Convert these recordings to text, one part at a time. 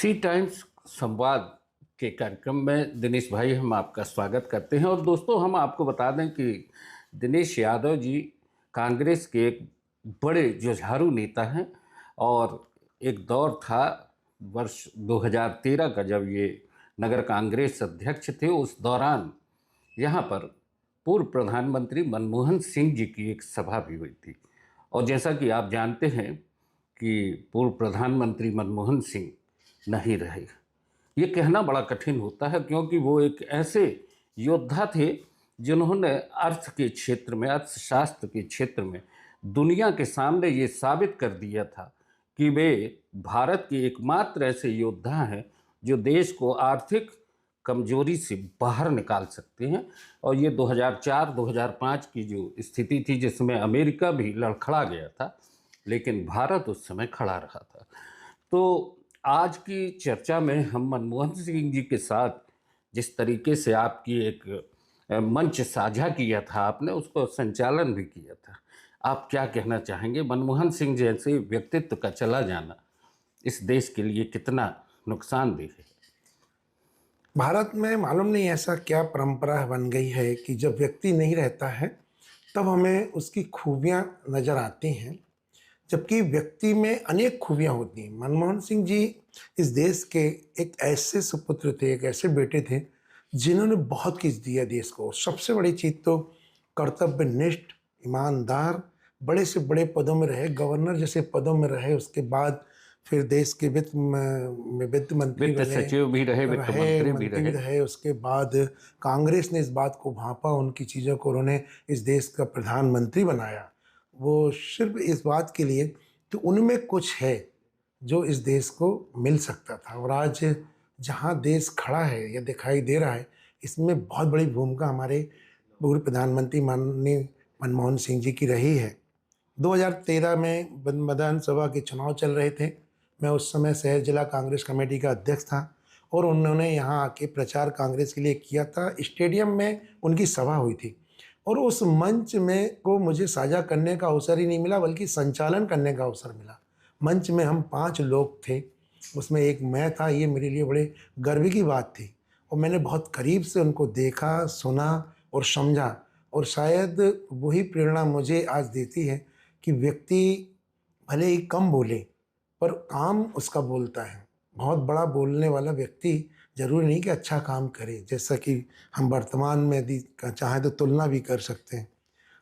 सी times संवाद के कार्यक्रम में दिनेश भाई हम आपका स्वागत करते हैं। और दोस्तों, हम आपको बता दें कि दिनेश यादव जी कांग्रेस के एक बड़े जुझारू नेता हैं। और एक दौर था वर्ष 2013 का, जब ये नगर कांग्रेस अध्यक्ष थे। उस दौरान यहाँ पर पूर्व प्रधानमंत्री मनमोहन सिंह जी की एक सभा भी हुई थी। और जैसा कि आप जानते हैं कि पूर्व प्रधानमंत्री मनमोहन सिंह नहीं रहे। ये कहना बड़ा कठिन होता है, क्योंकि वो एक ऐसे योद्धा थे जिन्होंने अर्थ के क्षेत्र में, अर्थशास्त्र के क्षेत्र में दुनिया के सामने ये साबित कर दिया था कि वे भारत के एकमात्र ऐसे योद्धा हैं जो देश को आर्थिक कमजोरी से बाहर निकाल सकते हैं। और ये 2004-2005 की जो स्थिति थी, जिसमें अमेरिका भी लड़खड़ा गया था, लेकिन भारत उस समय खड़ा रहा था। तो आज की चर्चा में हम मनमोहन सिंह जी के साथ जिस तरीके से आपकी एक मंच साझा किया था, आपने उसको संचालन भी किया था, आप क्या कहना चाहेंगे? मनमोहन सिंह जैसे व्यक्तित्व का चला जाना इस देश के लिए कितना नुकसानदेह है? भारत में मालूम नहीं ऐसा क्या परंपरा बन गई है कि जब व्यक्ति नहीं रहता है तब हमें उसकी खूबियां नज़र आती हैं, जबकि व्यक्ति में अनेक खूबियां होती हैं। मनमोहन सिंह जी इस देश के एक ऐसे सुपुत्र थे, एक ऐसे बेटे थे जिन्होंने बहुत कुछ दिया देश को। सबसे बड़ी चीज़ तो कर्तव्यनिष्ठ, ईमानदार, बड़े से बड़े पदों में रहे, गवर्नर जैसे पदों में रहे। उसके बाद फिर देश के वित्त मंत्री वित्त सचिव भी रहे, वित्त मंत्री भी रहे। उसके बाद कांग्रेस ने इस बात को भांपा, उनकी चीज़ों को उन्होंने इस देश का प्रधानमंत्री बनाया। वो सिर्फ इस बात के लिए कि उनमें कुछ है जो इस देश को मिल सकता था। और आज जहाँ देश खड़ा है या दिखाई दे रहा है, इसमें बहुत बड़ी भूमिका हमारे पूर्व प्रधानमंत्री माननीय मनमोहन सिंह जी की रही है। 2013 में विधानसभा के चुनाव चल रहे थे। मैं उस समय शहर जिला कांग्रेस कमेटी का अध्यक्ष था और उन्होंने यहाँ आके प्रचार कांग्रेस के लिए किया था। स्टेडियम में उनकी सभा हुई थी और उस मंच में को मुझे साझा करने का अवसर ही नहीं मिला, बल्कि संचालन करने का अवसर मिला। मंच में हम 5 लोग थे, उसमें एक मैं था। ये मेरे लिए बड़े गर्व की बात थी और मैंने बहुत करीब से उनको देखा, सुना और समझा। और शायद वही प्रेरणा मुझे आज देती है कि व्यक्ति भले ही कम बोले पर काम उसका बोलता है। बहुत बड़ा बोलने वाला व्यक्ति ज़रूरी नहीं कि अच्छा काम करे, जैसा कि हम वर्तमान में यदि चाहें तो तुलना भी कर सकते हैं।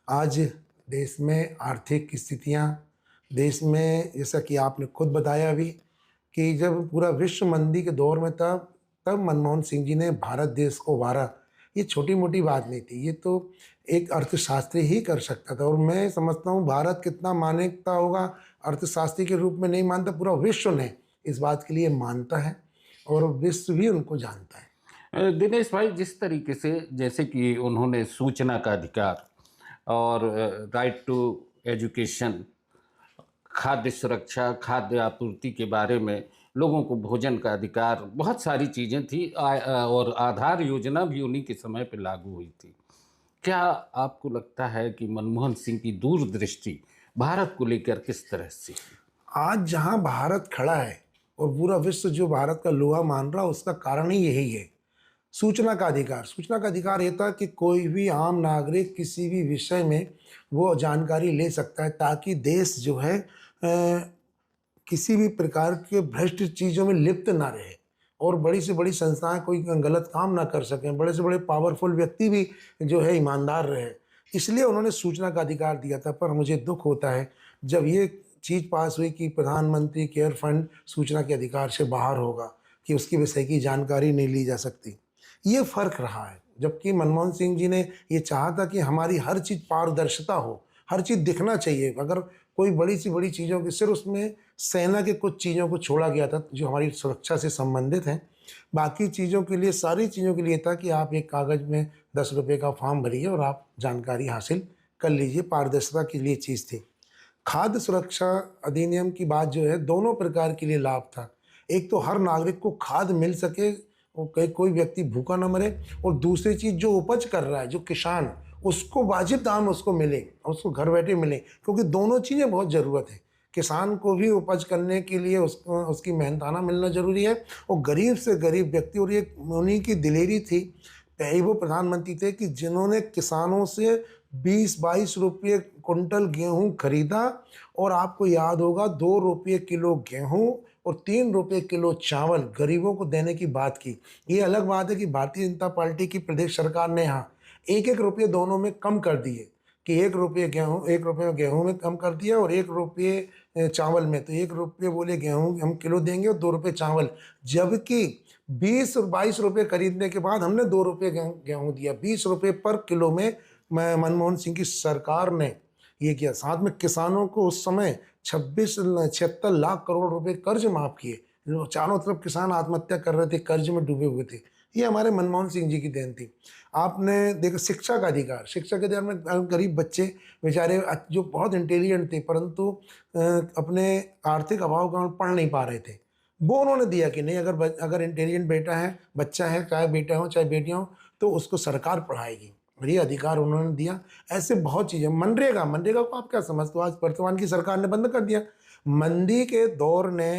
आज देश में आर्थिक स्थितियां, देश में जैसा कि आपने खुद बताया भी कि जब पूरा विश्व मंदी के दौर में था, तब मनमोहन सिंह जी ने भारत देश को उभारा। ये छोटी मोटी बात नहीं थी, ये तो एक अर्थशास्त्री ही कर सकता था। और मैं समझता हूँ भारत कितना मान्यता होगा अर्थशास्त्री के रूप में नहीं मानता, पूरा विश्व ने इस बात के लिए मानता है और विश्व भी उनको जानता है। दिनेश भाई, जिस तरीके से, जैसे कि उन्होंने सूचना का अधिकार और राइट टू एजुकेशन, खाद्य सुरक्षा, खाद्य आपूर्ति के बारे में, लोगों को भोजन का अधिकार, बहुत सारी चीज़ें थी। और आधार योजना भी उन्हीं के समय पर लागू हुई थी। क्या आपको लगता है कि मनमोहन सिंह की दूरदृष्टि भारत को लेकर किस तरह से? आज जहाँ भारत खड़ा है और पूरा विश्व जो भारत का लोहा मान रहा है, उसका कारण ही यही है, सूचना का अधिकार। सूचना का अधिकार ये था कि कोई भी आम नागरिक किसी भी विषय में वो जानकारी ले सकता है, ताकि देश जो है किसी भी प्रकार के भ्रष्ट चीज़ों में लिप्त ना रहे और बड़ी से बड़ी संस्थाएं कोई गलत काम ना कर सकें, बड़े से बड़े पावरफुल व्यक्ति भी जो है ईमानदार रहे। इसलिए उन्होंने सूचना का अधिकार दिया था। पर मुझे दुख होता है जब ये चीज़ पास हुई कि प्रधानमंत्री केयर फंड सूचना के अधिकार से बाहर होगा, कि उसकी विषय की जानकारी नहीं ली जा सकती। ये फ़र्क रहा है। जबकि मनमोहन सिंह जी ने ये चाहा था कि हमारी हर चीज़ पारदर्शिता हो, हर चीज़ दिखना चाहिए। अगर कोई बड़ी सी बड़ी चीज़ों की, सिर्फ उसमें सेना के कुछ चीज़ों को छोड़ा गया था जो हमारी सुरक्षा से संबंधित हैं। बाकी चीज़ों के लिए, सारी चीज़ों के लिए था कि आप एक कागज़ में 10 रुपये का फॉर्म भरिए और आप जानकारी हासिल कर लीजिए। पारदर्शिता के लिए चीज़ थी। खाद्य सुरक्षा अधिनियम की बात जो है, दोनों प्रकार के लिए लाभ था। एक तो हर नागरिक को खाद मिल सके, कोई व्यक्ति भूखा न मरे, और दूसरी चीज़ जो उपज कर रहा है, जो किसान, उसको वाजिब दाम उसको मिले, उसको घर बैठे मिले, क्योंकि दोनों चीज़ें बहुत ज़रूरत है। किसान को भी उपज करने के लिए उसको उसकी मेहनताना मिलना जरूरी है। और गरीब से गरीब व्यक्ति, और ये उन्हीं की दिलेरी थी, पहले वो प्रधानमंत्री थे कि जिन्होंने किसानों से 20-22 रुपये कुंटल गेहूं खरीदा, और आपको याद होगा 2 रुपये किलो गेहूं और 3 रुपये किलो चावल गरीबों को देने की बात की। ये अलग बात है कि भारतीय जनता पार्टी की प्रदेश सरकार ने यहाँ 1-1 रुपये दोनों में कम कर दिए, कि 1 रुपये गेहूं में कम कर दिया और 1 रुपये चावल में। तो 1 रुपये बोले गेहूं हम किलो देंगे और 2 रुपये चावल, जबकि 20 और 22 रुपये खरीदने के बाद हमने 2 रुपये गेहूं दिया। 20 रुपये पर किलो में मनमोहन सिंह की सरकार ने ये किया। साथ में किसानों को उस समय 76 लाख करोड़ रुपए कर्ज माफ किए। चारों तरफ किसान आत्महत्या कर रहे थे, कर्ज में डूबे हुए थे। ये हमारे मनमोहन सिंह जी की देन थी। आपने देखा शिक्षा का अधिकार, शिक्षा के अधिकार में गरीब बच्चे बेचारे जो बहुत इंटेलिजेंट थे, परंतु अपने आर्थिक अभाव के कारण पढ़ नहीं पा रहे थे, वो उन्होंने दिया कि नहीं, अगर इंटेलिजेंट बेटा है, बच्चा है, चाहे बेटा हो चाहे बेटियाँ हो, तो उसको सरकार पढ़ाएगी। और ये अधिकार उन्होंने दिया। ऐसे बहुत चीज़ें। मनरेगा को आप क्या समझते हो? आज वर्तमान की सरकार ने बंद कर दिया। मंदी के दौर ने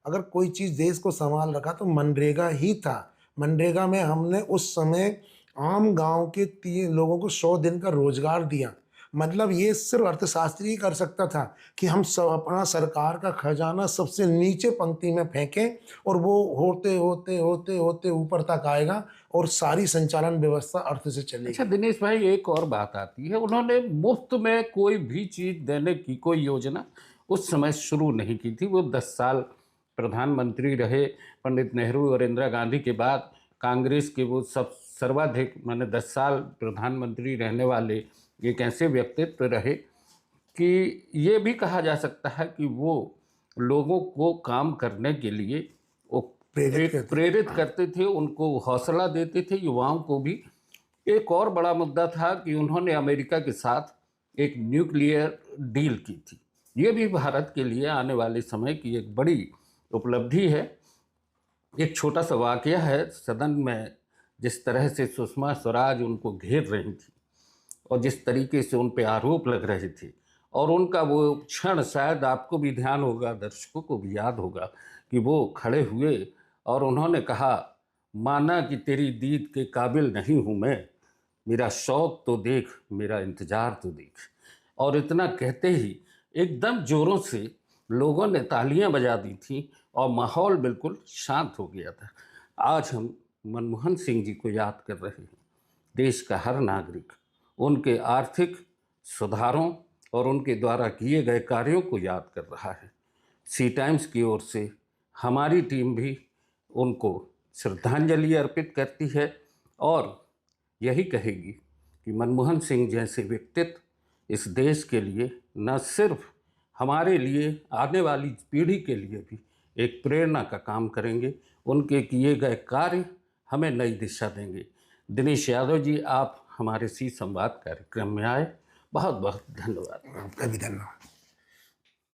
अगर कोई चीज़ देश को संभाल रखा तो मनरेगा ही था। मनरेगा में हमने उस समय आम गांव के 3 लोगों को 100 दिन का रोजगार दिया। मतलब ये सिर्फ अर्थशास्त्री ही कर सकता था कि हम सब अपना सरकार का खजाना सबसे नीचे पंक्ति में फेंकें, और वो होते होते होते होते ऊपर तक आएगा और सारी संचालन व्यवस्था अर्थ से चलेगी। अच्छा दिनेश भाई, एक और बात आती है, उन्होंने मुफ्त में कोई भी चीज़ देने की कोई योजना उस समय शुरू नहीं की थी। वो 10 साल प्रधानमंत्री रहे। पंडित नेहरू और इंदिरा गांधी के बाद कांग्रेस के वो सब सर्वाधिक, माने 10 साल प्रधानमंत्री रहने वाले एक ऐसे व्यक्तित्व रहे कि ये भी कहा जा सकता है कि वो लोगों को काम करने के लिए वो प्रेरित करते थे, उनको हौसला देते थे, युवाओं को भी। एक और बड़ा मुद्दा था कि उन्होंने अमेरिका के साथ एक न्यूक्लियर डील की थी। ये भी भारत के लिए आने वाले समय की एक बड़ी उपलब्धि है। एक छोटा सा वाकया है, सदन में जिस तरह से सुषमा स्वराज उनको घेर रही थी और जिस तरीके से उन पे आरोप लग रहे थे, और उनका वो क्षण शायद आपको भी ध्यान होगा, दर्शकों को भी याद होगा, कि वो खड़े हुए और उन्होंने कहा, माना कि तेरी दीद के काबिल नहीं हूँ मैं, मेरा शौक़ तो देख, मेरा इंतज़ार तो देख। और इतना कहते ही एकदम ज़ोरों से लोगों ने तालियां बजा दी थी और माहौल बिल्कुल शांत हो गया था। आज हम मनमोहन सिंह जी को याद कर रहे हैं। देश का हर नागरिक उनके आर्थिक सुधारों और उनके द्वारा किए गए कार्यों को याद कर रहा है। सी टाइम्स की ओर से हमारी टीम भी उनको श्रद्धांजलि अर्पित करती है और यही कहेगी कि मनमोहन सिंह जैसे व्यक्तित्व इस देश के लिए, न सिर्फ हमारे लिए, आने वाली पीढ़ी के लिए भी एक प्रेरणा का काम करेंगे। उनके किए गए कार्य हमें नई दिशा देंगे। दिनेश यादव जी, आप हमारे सी संवाद कार्यक्रम में आए, बहुत बहुत धन्यवाद। आपका भी धन्यवाद।